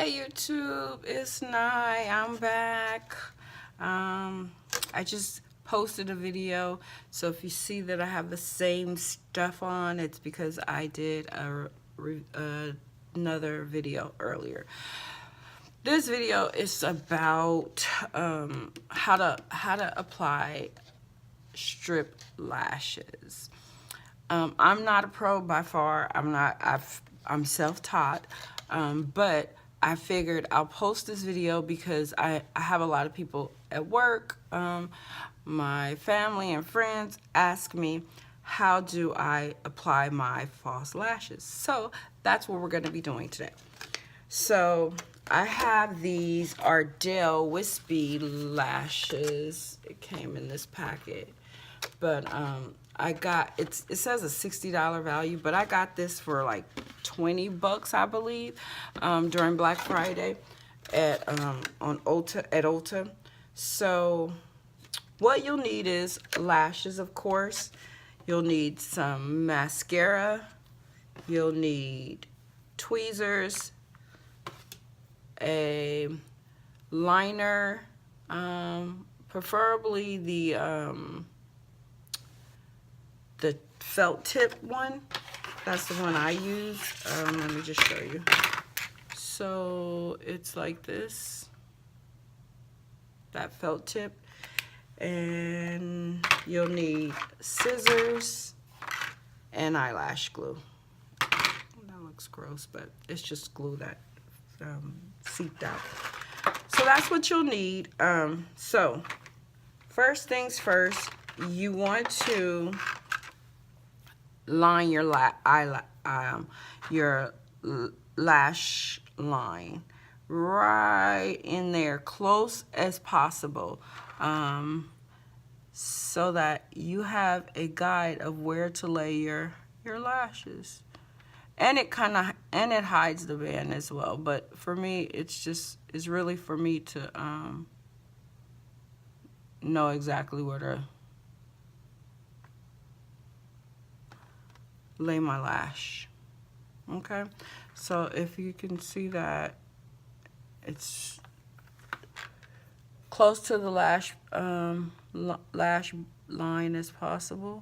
Hey YouTube, it's Nye. I'm back. I just posted a video, so if you see that I have the same stuff on, it's because I did another video earlier. This video is about how to apply strip lashes. I'm not a pro by far. I'm self-taught, but I figured I'll post this video because I have a lot of people at work, my family and friends ask me, how do I apply my false lashes? So that's what we're going to be doing today. So I have these Ardell Wispy lashes. It came in this packet, but I got it says a $60 value, but I got this for like 20 bucks, I believe, during Black Friday at Ulta. So what you'll need is lashes, of course. You'll need some mascara. You'll need tweezers, a liner, preferably the felt tip one. That's the one I use. Let me just show you. So it's like this, that felt tip, and you'll need scissors and eyelash glue. That looks gross, but it's just glue that seeped out. So that's what you'll need. So first things first, you want to line your lash line right in there, close as possible, so that you have a guide of where to lay your lashes. And it hides the band as well, but for me it's really for me to know exactly where to lay my lash. Okay, so if you can see that it's close to the lash line as possible.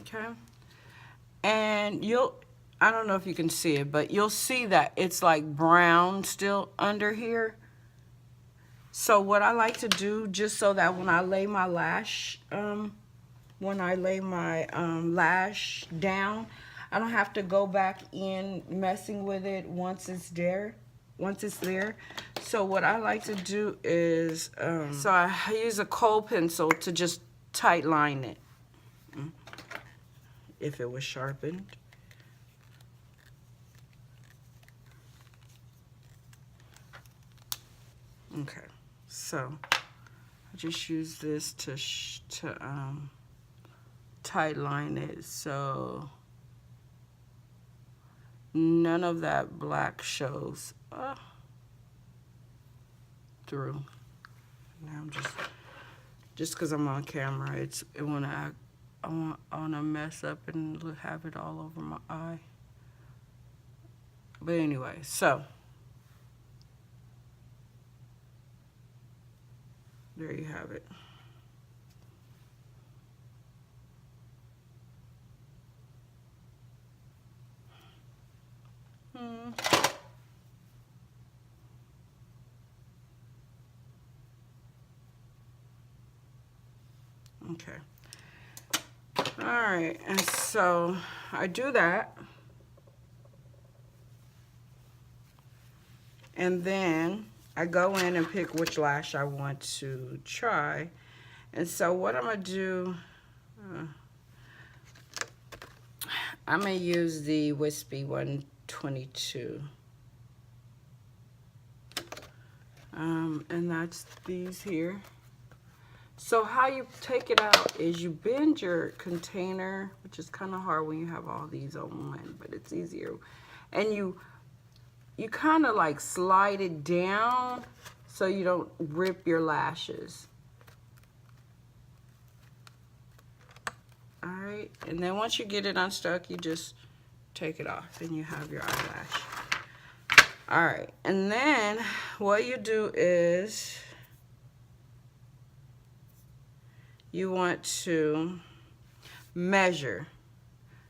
Okay, and I don't know if you can see it, but you'll see that it's like brown still under here. So what I like to do, just so that when I lay my lash, lash down, I don't have to go back in messing with it once it's there. So what I like to do is, so I use a kohl pencil to just tight line it. If it was sharpened. Okay, so I just use this to tight line it so none of that black shows through. Now I'm just because I'm on camera, I want to mess up and have it all over my eye. But anyway, so there you have it. Okay. All right, and so I do that, and then I go in and pick which lash I want to try. And so what I'm gonna do, I'm gonna use the Wispy 122, and that's these here. So how you take it out is you bend your container, which is kind of hard when you have all these on one, but it's easier. And you kind of like slide it down so you don't rip your lashes. All right, and then once you get it unstuck, you just take it off and you have your eyelash. All right, and then what you do is you want to measure.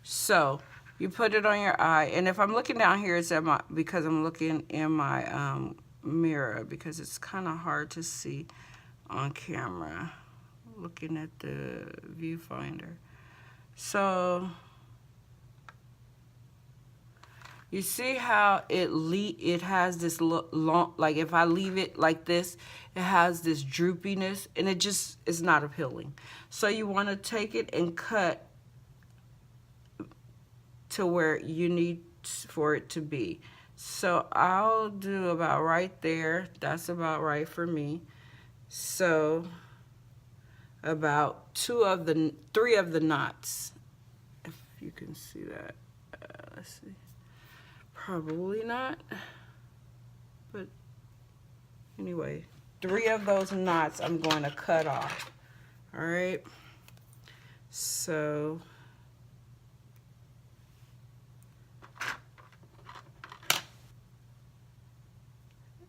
So you put it on your eye, and if I'm looking down here, it's at my, because I'm looking in my mirror, because it's kind of hard to see on camera looking at the viewfinder. So you see how it has this long, like if I leave it like this, it has this droopiness, and it just is not appealing. So you want to take it and cut to where you need for it to be. So I'll do about right there. That's about right for me. So about 3 of the knots, if you can see that. Let's see. Probably not, but anyway, 3 of those knots I'm going to cut off. All right, so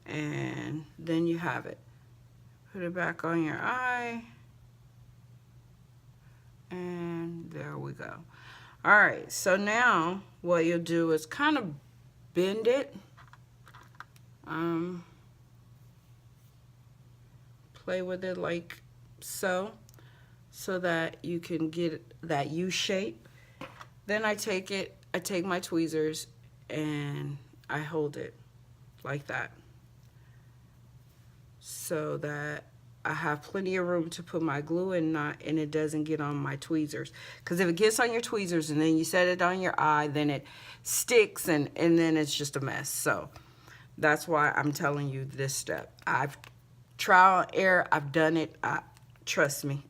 and then you have it. Put it back on your eye, and there we go. All right, so now what you'll do is kind of bend it, play with it like so that you can get that U shape. Then I take my tweezers and I hold it like that, so that I have plenty of room to put my glue and it doesn't get on my tweezers. Because if it gets on your tweezers and then you set it on your eye, then it sticks and then it's just a mess. So that's why I'm telling you this step. I've trial and error. I've done it. Trust me.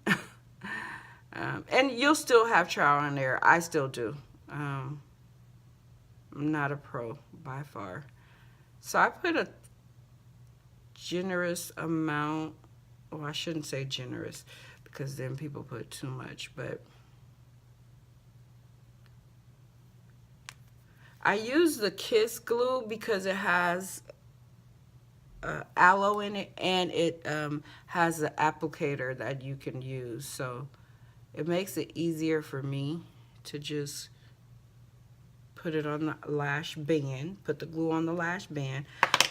And you'll still have trial and error. I still do. I'm not a pro by far. So I put a generous amount. Well, I shouldn't say generous, because then people put too much, but I use the Kiss glue because it has aloe in it, and it has an applicator that you can use, so it makes it easier for me to just put it on the lash band, put the glue on the lash band,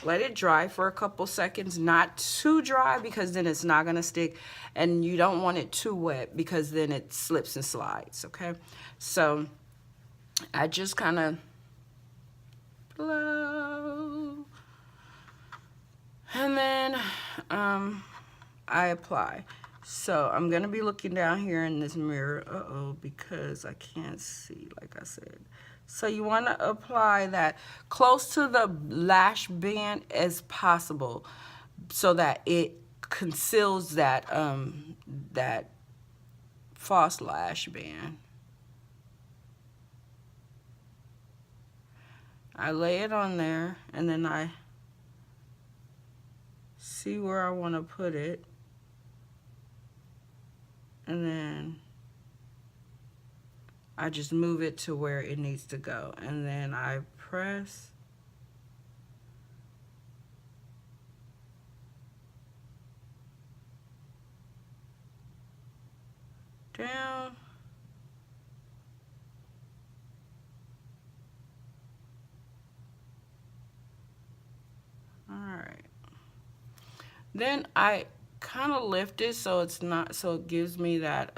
let it dry for a couple seconds, not too dry because then it's not gonna stick, and you don't want it too wet because then it slips and slides, okay? So I just kind of blow, and then I apply. So I'm gonna be looking down here in this mirror, because I can't see, like I said. So you want to apply that close to the lash band as possible, so that it conceals that that false lash band. I lay it on there, and then I see where I want to put it, and then I just move it to where it needs to go, and then I press down, all right. Then I kind of lift it so it's not, so it gives me that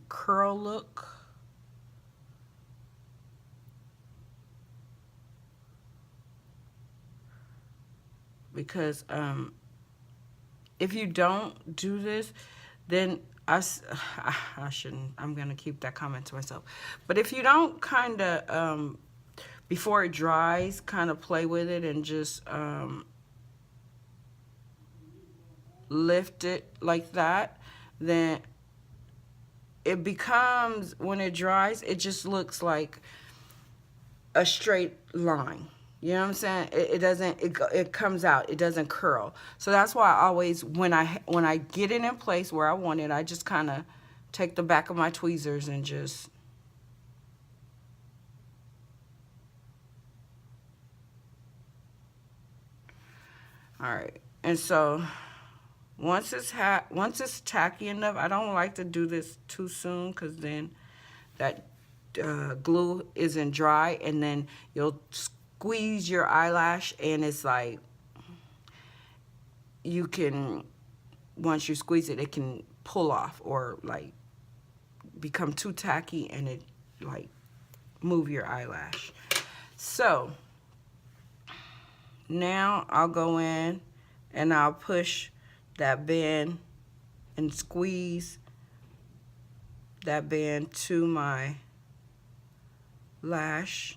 curl look. Because if you don't do this, then I shouldn't, I'm gonna keep that comment to myself. But if you don't kind of before it dries, kind of play with it and just lift it like that, then it becomes, when it dries, it just looks like a straight line. You know what I'm saying? It doesn't, it comes out, it doesn't curl. So that's why I always, when I get it in place where I want it, I just kind of take the back of my tweezers and just, all right. And so once it's tacky enough, I don't like to do this too soon, because then that glue isn't dry, and then you'll squeeze your eyelash, and it's like, you can, once you squeeze it, it can pull off, or like become too tacky, and it like move your eyelash. So now I'll go in and I'll push that band and squeeze that band to my lash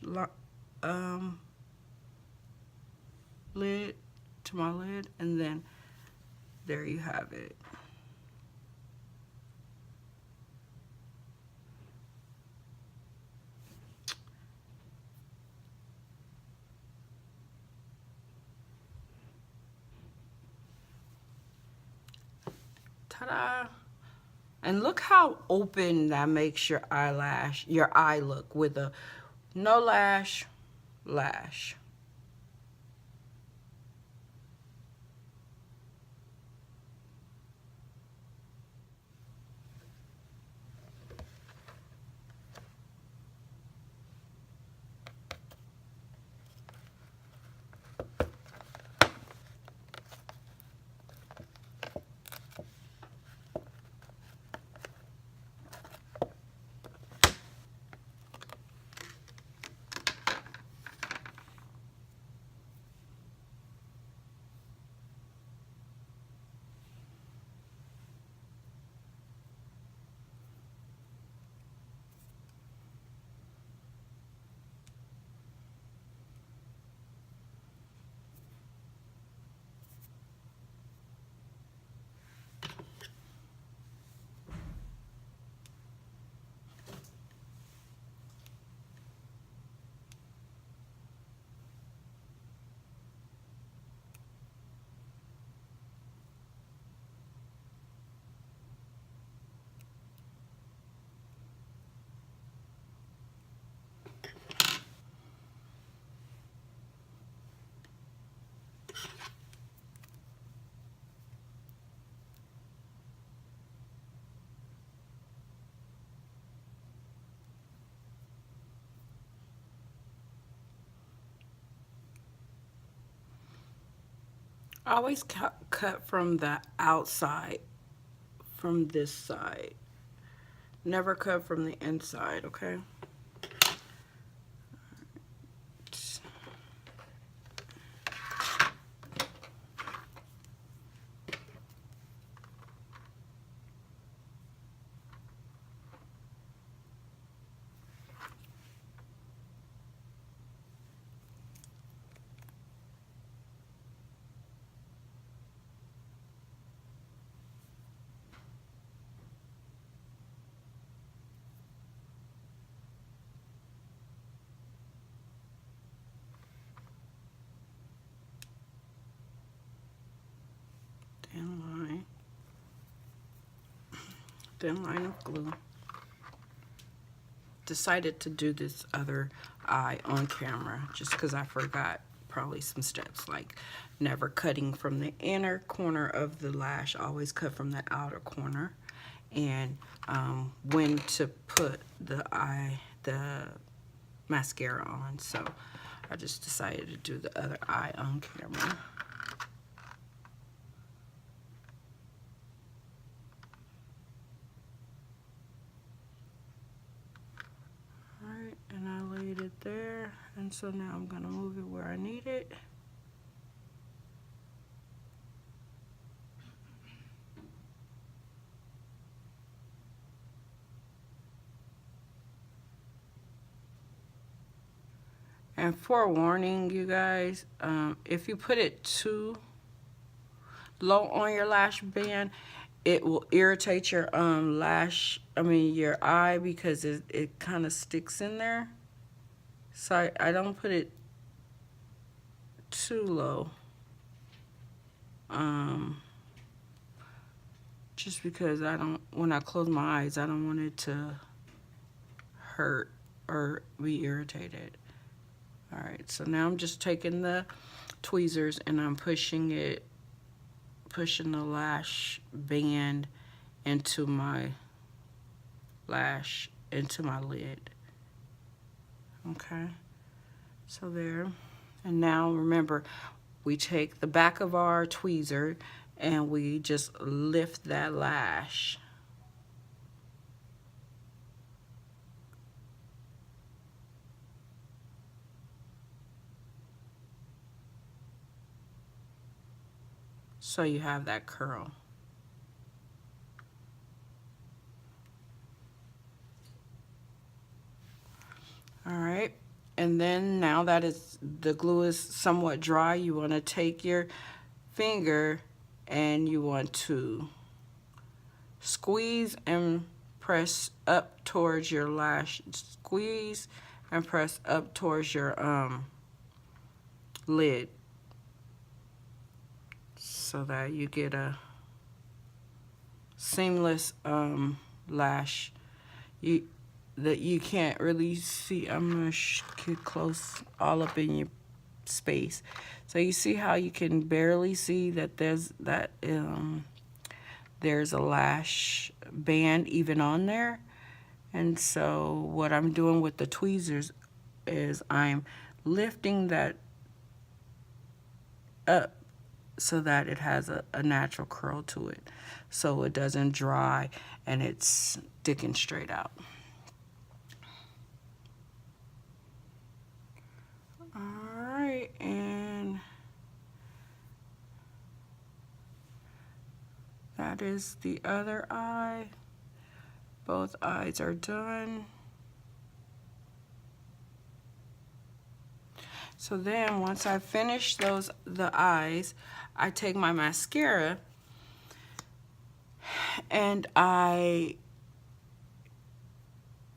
lid, to my lid, and then there you have it. Ta-da! And look how open that makes your eye look, with a no lash, lash. I always cut from the outside, from this side. Never cut from the inside, okay? Thin line of glue. Decided to do this other eye on camera just because I forgot probably some steps, like never cutting from the inner corner of the lash, always cut from the outer corner, and when to put the mascara on. So I just decided to do the other eye on camera. Alright, and I laid it there, and so now I'm gonna move it where I need it. And forewarning, you guys, if you put it too low on your lash band, it will irritate your your eye, because it kind of sticks in there. So I don't put it too low. Just because when I close my eyes, I don't want it to hurt or be irritated. All right, so now I'm just taking the tweezers and I'm pushing the lash band into my lid. Okay, so there. And now remember, we take the back of our tweezer and we just lift that lash. So you have that curl. All right, and then now that the glue is somewhat dry, you want to take your finger and you want to squeeze and press up towards your lash. Squeeze and press up towards your lid, so that you get a seamless lash. That you can't really see. I'm gonna get close all up in your space. So you see how you can barely see that there's a lash band even on there. And so what I'm doing with the tweezers is I'm lifting that up so that it has a natural curl to it, so it doesn't dry and it's sticking straight out. Alright, and that is the other eye. Both eyes are done. So then once I finish the eyes, I take my mascara and I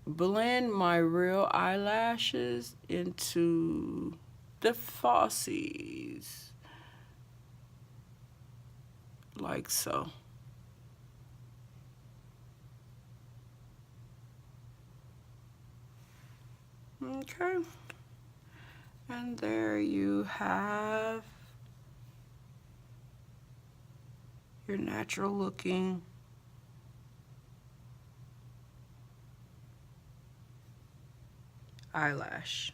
blend my real eyelashes into the falsies, like so. Okay, and there you have your natural looking eyelash.